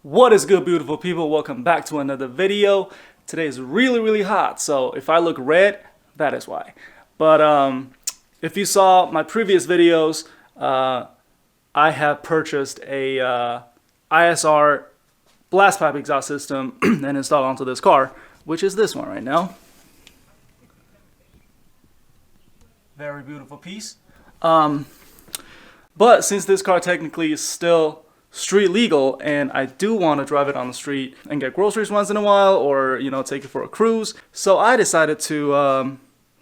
What is good, beautiful people? Welcome back to another video. Today is really hot, so if I look red, that is why. But if you saw my previous videos, I have purchased a ISR Blast Pipe exhaust system and installed onto this car, which is this one right now. Very beautiful piece. But since this car technically is still street legal and I do want to drive it on the street and get groceries once in a while, or take it for a cruise, so I decided to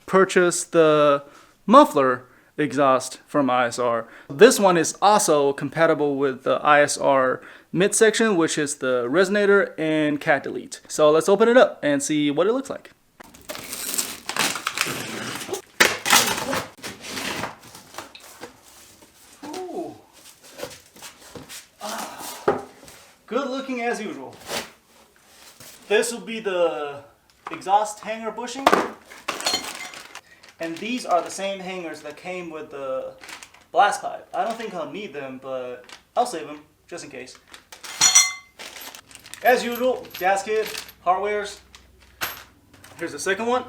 purchase the muffler exhaust from ISR. This one is also compatible with the ISR midsection, which is the Resonator and Cat Delete. So let's open it up and see what it looks like. Good looking as usual. This will be the exhaust hanger bushing. And these are the same hangers that came with the blast pipe. I don't think I'll need them, but I'll save them just in case. As usual, gasket, hardwares. Here's the second one.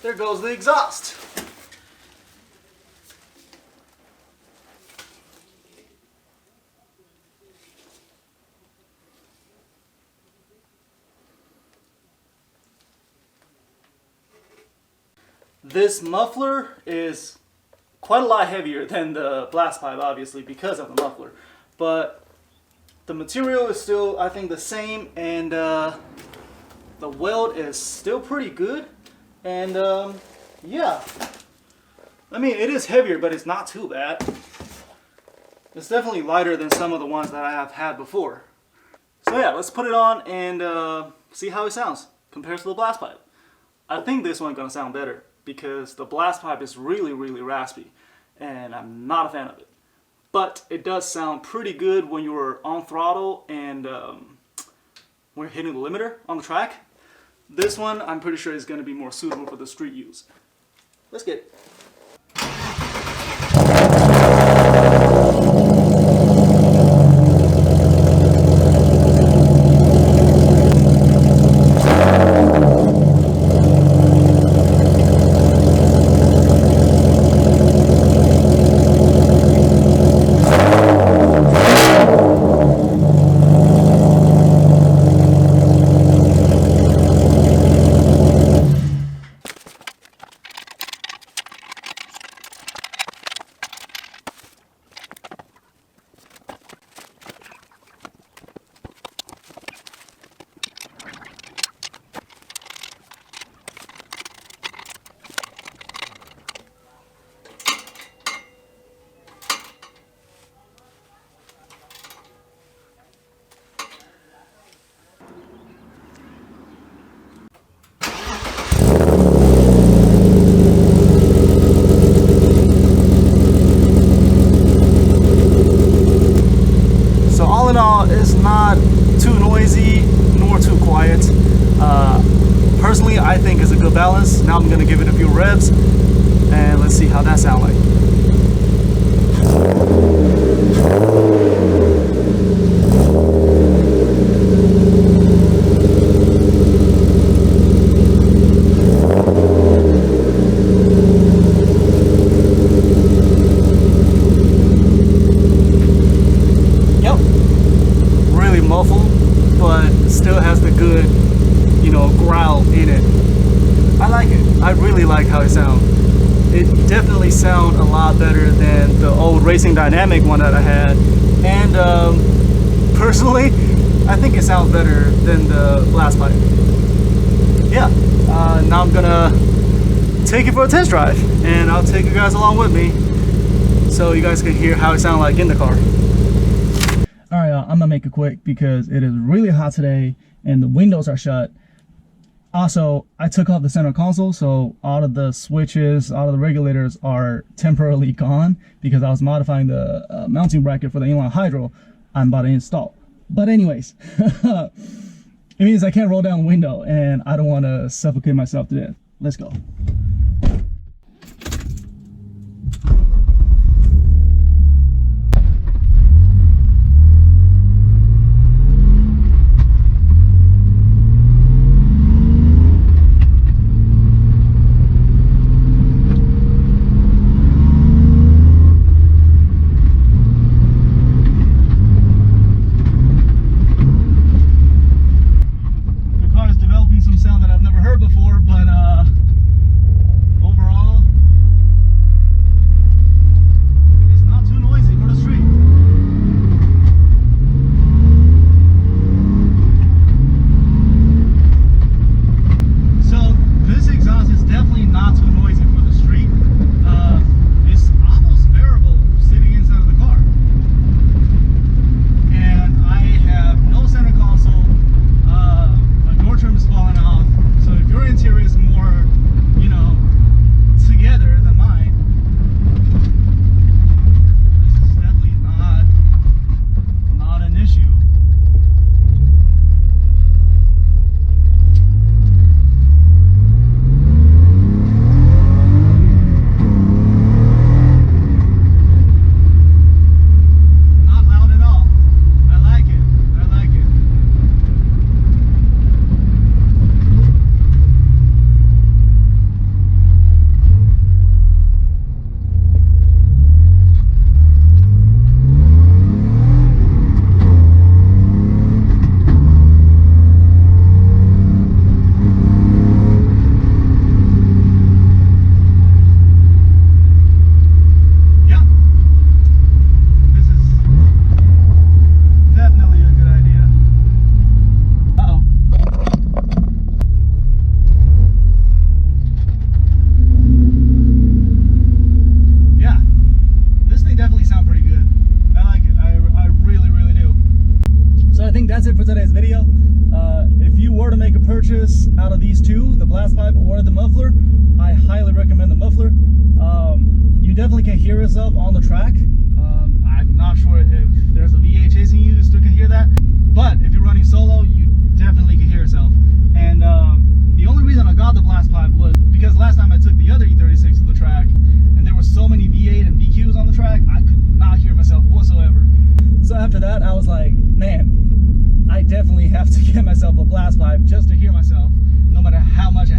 There goes the exhaust. This muffler is quite a lot heavier than the blast pipe, obviously, because of the muffler. But the material is still, I think, the same, and the weld is still pretty good. And yeah, I mean, it is heavier, but it's not too bad. It's definitely lighter than some of the ones that I have had before. So yeah, let's put it on and see how it sounds compared to the blast pipe. I think this one's gonna sound better, because the blast pipe is really raspy and I'm not a fan of it. But it does sound pretty good when you're on throttle and when you're hitting the limiter on the track. This one I'm pretty sure is going to be more suitable for the street use. Let's get it. It's not too noisy nor too quiet. Personally, I think it's a good balance. Now I'm going to give it a few revs and let's see how that sounds like. But still has the good, growl in it. I like it. I really like how it sounds. It definitely sounds a lot better than the old Racing Dynamic one that I had. And personally, I think it sounds better than the blast pipe. Yeah, now I'm gonna take it for a test drive, and I'll take you guys along with me so you guys can hear how it sounds like in the car. Alright, I'm gonna make it quick because it is really hot today and the windows are shut. Also, I took off the center console, so all of the switches, all of the regulators are temporarily gone because I was modifying the mounting bracket for the inline hydro I'm about to install. But anyways, it means I can't roll down the window and I don't want to suffocate myself to death. Let's go. blast pipe or the muffler, I highly recommend the muffler. You definitely can hear yourself on the track. I'm not sure if there's a V8 chasing you, you still can hear that. But if you're running solo, you definitely can hear yourself. And the only reason I got the blast pipe was because last time I took the other E36 to the track, and there were so many V8 and VQs on the track, I could not hear myself whatsoever. So after that, I was like, man, I definitely have to get myself a blast pipe just to hear myself, no matter how much I